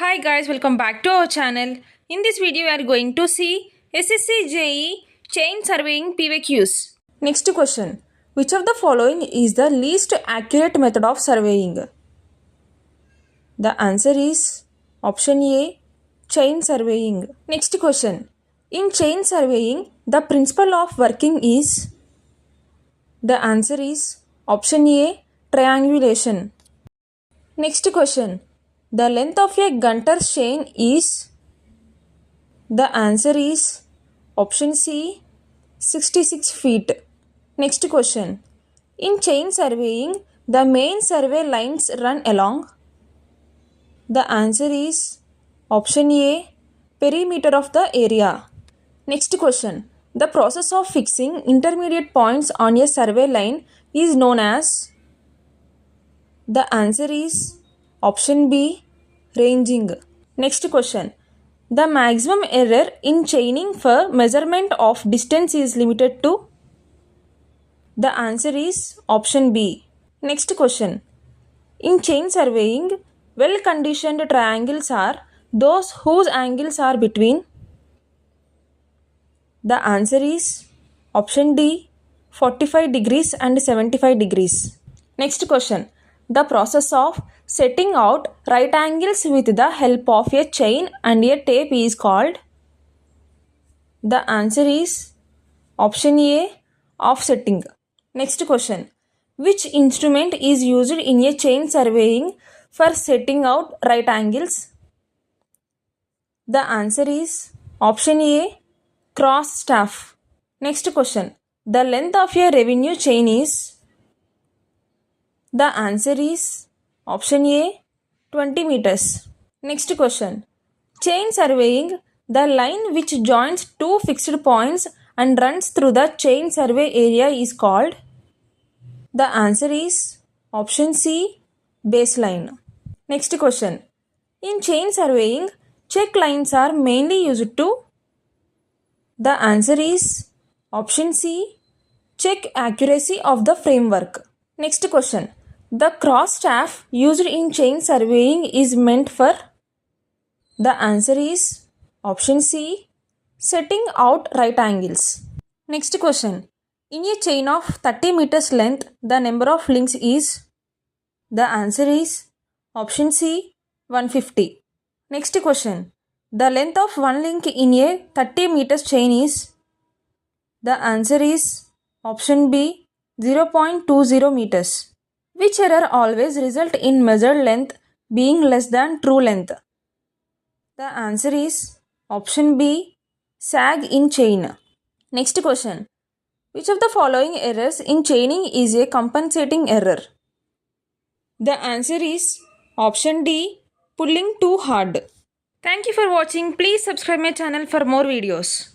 Hi guys, welcome back to our channel. In this video we are going to see SSC JE Chain Surveying PYQs. Next question. Which of the following is the least accurate method of surveying? The answer is option A, chain surveying. Next question. In chain surveying, the principle of working is? The answer is option A, triangulation. Next question. The length of a Gunter's chain is? The answer is option C, 66 feet. Next question. In chain surveying, the main survey lines run along? The answer is option A, perimeter of the area. Next question. The process of fixing intermediate points on a survey line is known as? The answer is option B, ranging. Next question. The maximum error in chaining for measurement of distance is limited to? The answer is option B. Next question. In chain surveying, well-conditioned triangles are those whose angles are between? The answer is option D, 45 degrees and 75 degrees. Next question. The process of setting out right angles with the help of a chain and a tape is called? The answer is option A, offsetting. Next question. Which instrument is used in a chain surveying for setting out right angles? The answer is option A, cross staff. Next question. The length of a revenue chain is? The answer is option A, 20 meters. Next question. Chain surveying, the line which joins two fixed points and runs through the chain survey area is called? The answer is option C, baseline. Next question. In chain surveying, check lines are mainly used to? The answer is option C, check accuracy of the framework. Next question. The cross staff used in chain surveying is meant for? The answer is option C, setting out right angles. Next question. In a chain of 30 meters length, the number of links is? The answer is option C, 150. Next question. The length of one link in a 30 meters chain is? The answer is option B, 0.20 meters. Which error always result in measured length being less than true length? The answer is option B, sag in chain. Next question. Which of the following errors in chaining is a compensating error? The answer is option D, pulling too hard. Thank you for watching. Please subscribe my channel for more videos.